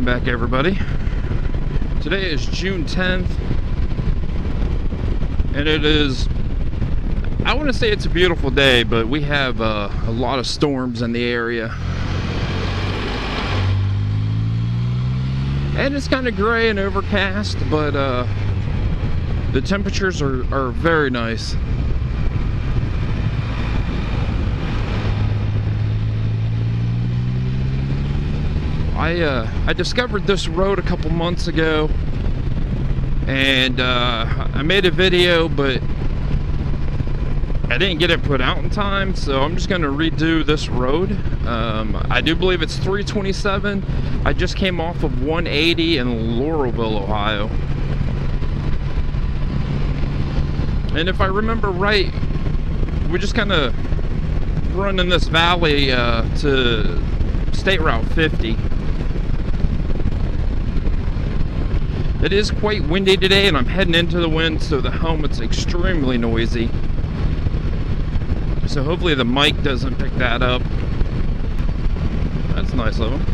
back, everybody. Today is June 10th, and it is, I want to say it's a beautiful day, but we have a lot of storms in the area. And it's kind of gray and overcast, but the temperatures are very nice. I discovered this road a couple months ago, and I made a video, but I didn't get it put out in time, so I'm just going to redo this road. I do believe it's 327. I just came off of 180 in Laurelville, Ohio. And if I remember right, we just kind of run in this valley to State Route 50. It is quite windy today, and I'm heading into the wind, so the helmet's extremely noisy. So hopefully the mic doesn't pick that up. That's nice of them.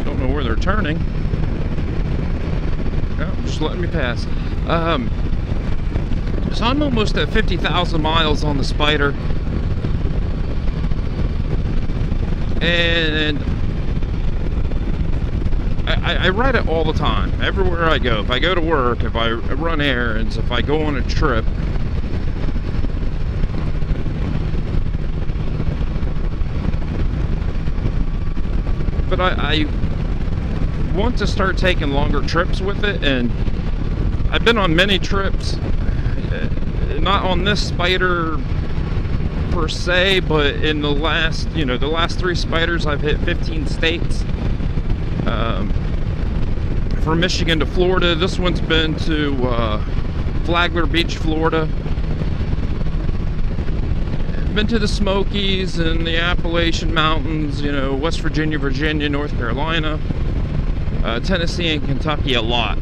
Don't know where they're turning. Oh, just letting me pass. So I'm almost at 50,000 miles on the Spyder. And I ride it all the time, everywhere I go. If I go to work, if I run errands, if I go on a trip. But I want to start taking longer trips with it, and I've been on many trips, not on this Spyder per se, but in the last, the last 3 Spyders, I've hit 15 states. From Michigan to Florida. This one's been to Flagler Beach, Florida. Been to the Smokies and the Appalachian Mountains, West Virginia, North Carolina, Tennessee and Kentucky a lot.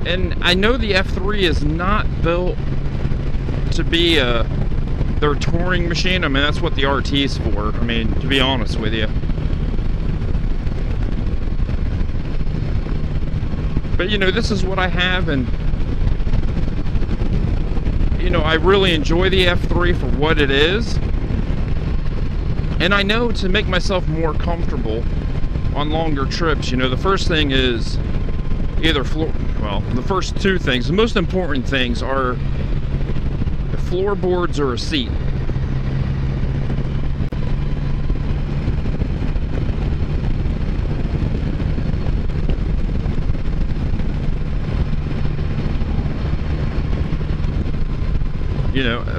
And I know the F3 is not built to be their touring machine. I mean, that's what the RT's for, I mean, to be honest with you. But this is what I have, and I really enjoy the F3 for what it is. And I know to make myself more comfortable on longer trips, the first thing is either the first 2 things, the most important things are floorboards or a seat.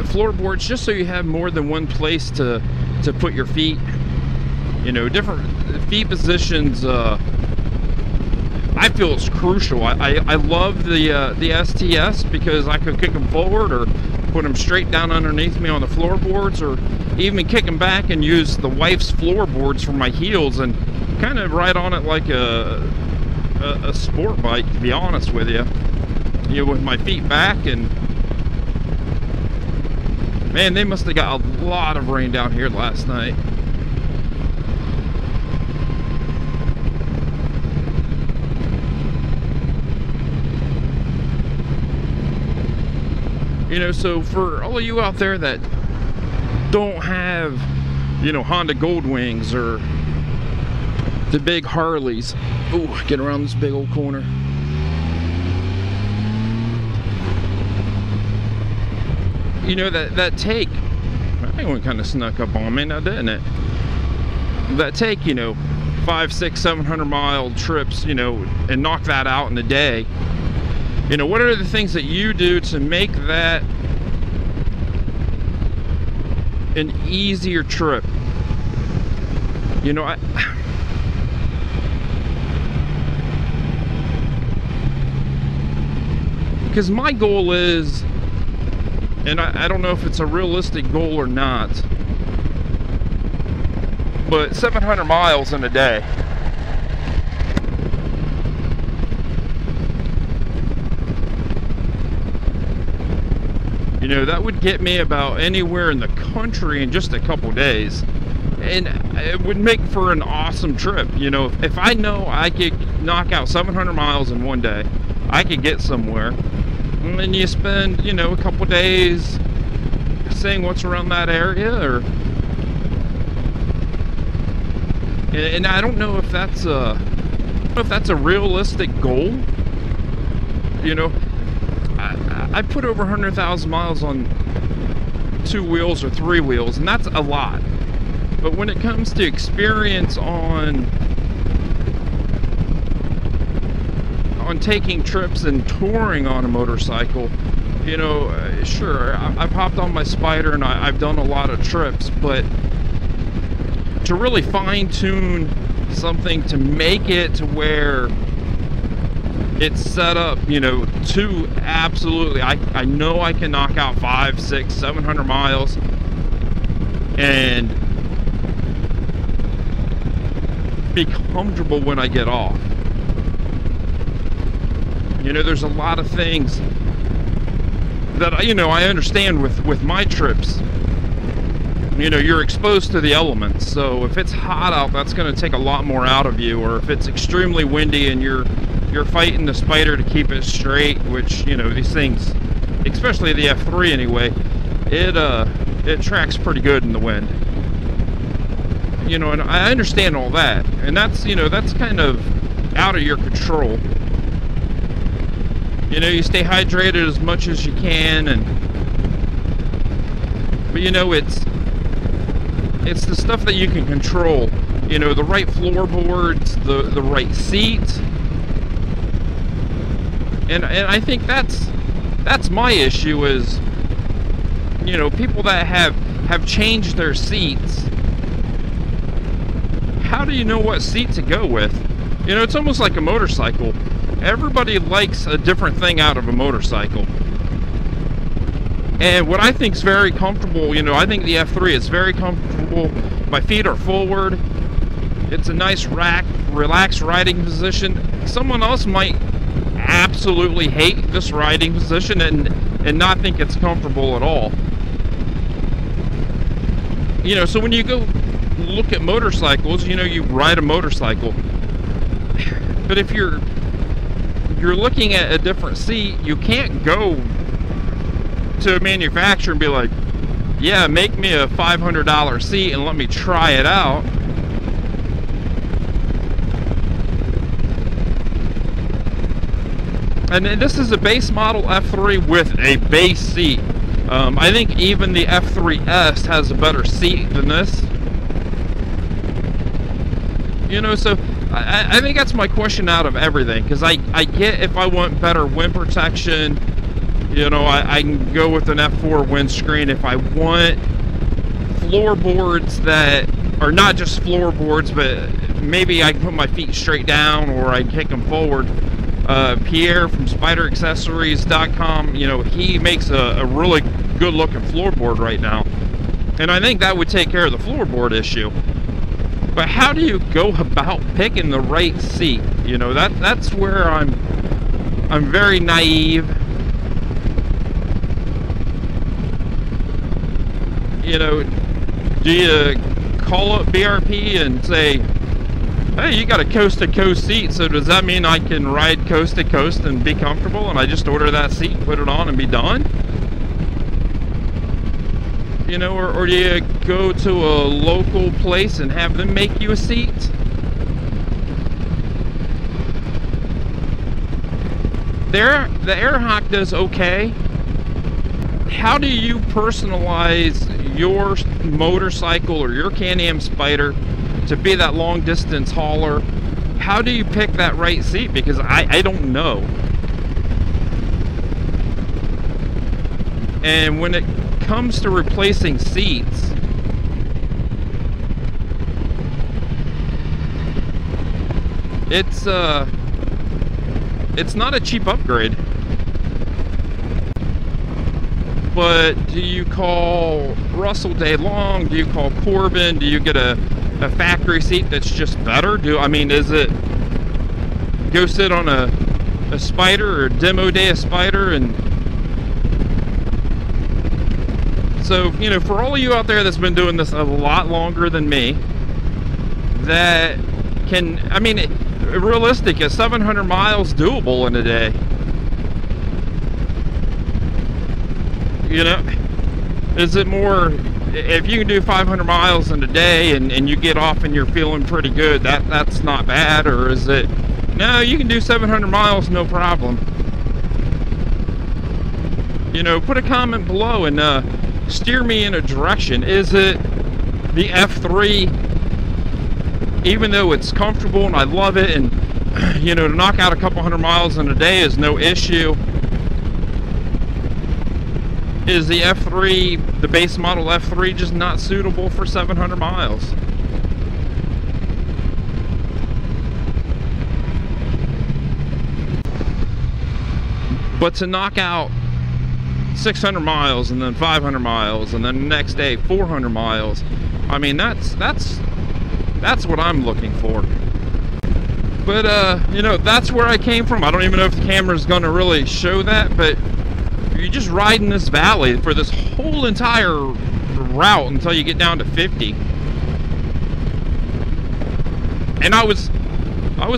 Floorboards, just so you have more than one place to put your feet. Different feet positions. I feel it's crucial. I love the STS because I could kick them forward or put them straight down underneath me on the floorboards, or even kick them back and use the wife's floorboards for my heels and kind of ride on it like a sport bike, to be honest with you. With my feet back. And man, they must have got a lot of rain down here last night. So for all of you out there that don't have, Honda Goldwings or the big Harleys. Ooh, get around this big old corner. That take, that one kind of snuck up on me now, didn't it? That take, 500, 600, 700 mile trips, and knock that out in a day. What are the things that you do to make that an easier trip? Because my goal is, and I don't know if it's a realistic goal or not, but 700 miles in a day. that would get me about anywhere in the country in just a couple days. And it would make for an awesome trip. If I know I could knock out 700 miles in one day, I could get somewhere. And then you spend, a couple days seeing what's around that area, and I don't know if that's a realistic goal. I put over 100,000 miles on 2 wheels or 3 wheels, and that's a lot. But when it comes to experience on taking trips and touring on a motorcycle, sure, I've hopped on my Spyder and I've done a lot of trips, but to really fine-tune something to make it to where it's set up, to absolutely, I know I can knock out 500, 600, 700 miles and be comfortable when I get off. There's a lot of things that I understand with my trips. You're exposed to the elements, so if it's hot out, that's going to take a lot more out of you. Or if it's extremely windy and you're fighting the Spyder to keep it straight, which these things, especially the F3 anyway, it tracks pretty good in the wind. And I understand all that, and that's that's kind of out of your control. You stay hydrated as much as you can, but it's the stuff that you can control. The right floorboards, the right seat, and I think that's my issue is, people that have changed their seats. How do you know what seat to go with? It's almost like a motorcycle. Everybody likes a different thing out of a motorcycle. And what I think is very comfortable, I think the F3 is very comfortable. My feet are forward. It's a nice relaxed riding position. Someone else might absolutely hate this riding position and not think it's comfortable at all. So when you go look at motorcycles, you ride a motorcycle. But if you're looking at a different seat, you can't go to a manufacturer and be like, yeah, make me a $500 seat and let me try it out. And then this is a base model F3 with a base seat. I think even the F3S has a better seat than this. So I think that's my question out of everything, because I get if I want better wind protection, I can go with an F4 windscreen. If I want floorboards that are not just floorboards, but maybe I can put my feet straight down or I can kick them forward. Pierre from SpyderAccessories.com, he makes a really good looking floorboard right now, and I think that would take care of the floorboard issue. But how do you go about picking the right seat? That's where I'm very naive. Do you call up BRP and say, hey, you got a coast-to-coast seat, so does that mean I can ride coast-to-coast and be comfortable, and I just order that seat, put it on, and be done? Or do you go to a local place and have them make you a seat? The AirHawk does okay. How do you personalize your motorcycle or your Can-Am Spyder to be that long distance hauler? How do you pick that right seat? Because I don't know. And when it comes to replacing seats, it's not a cheap upgrade. But do you call Russell Day Long? Do you call Corbin? Do you get a factory seat that's just better? Is it go sit on a Spyder or demo day of Spyder and So, you know, for all of you out there that's been doing this a lot longer than me, that can, I mean, realistic, is 700 miles doable in a day? You know, is it more, if you can do 500 miles in a day and you get off and you're feeling pretty good, that's not bad? Or is it, no, you can do 700 miles, no problem? You know, put a comment below and steer me in a direction. Is it the F3, even though it's comfortable and I love it, and you know, to knock out a couple hundred miles in a day is no issue? Is the F3, the base model F3, just not suitable for 700 miles? But to knock out 600 miles and then 500 miles and then the next day 400 miles, I mean, that's what I'm looking for. But you know, that's where I came from. I don't even know if the camera's gonna really show that, but you're just riding this valley for this whole entire route until you get down to 50. And I was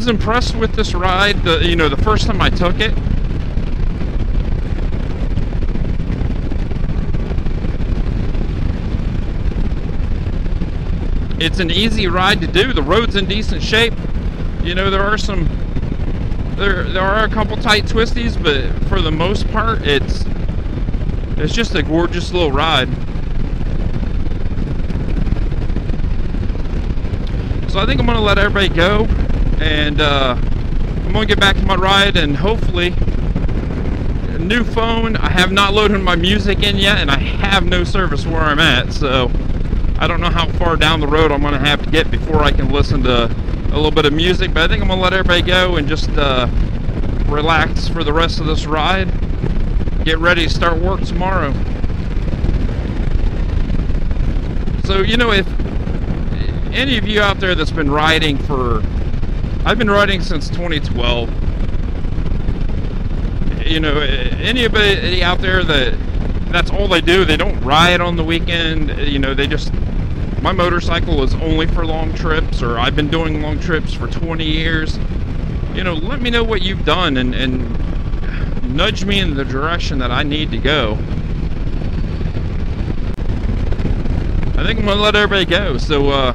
impressed with this ride. You know, the first time I took it, it's an easy ride to do. The road's in decent shape. You know, there are a couple tight twisties, but for the most part, it's just a gorgeous little ride. So I think I'm gonna let everybody go, and I'm gonna get back to my ride, and hopefully a new phone. I have not loaded my music in yet, and I have no service where I'm at, so I don't know how far down the road I'm gonna have to get before I can listen to a little bit of music. But I think I'm gonna let everybody go and just relax for the rest of this ride. Get ready to start work tomorrow. So, you know, if any of you out there that's been riding I've been riding since 2012. You know, anybody out there that's all they do, they don't ride on the weekend, you know, my motorcycle is only for long trips, or I've been doing long trips for 20 years. You know, let me know what you've done and nudge me in the direction that I need to go. I think I'm gonna let everybody go. So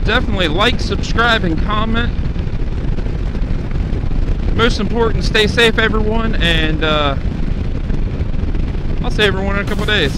definitely like, subscribe, and comment. Most important, stay safe, everyone, and I'll see everyone in a couple days.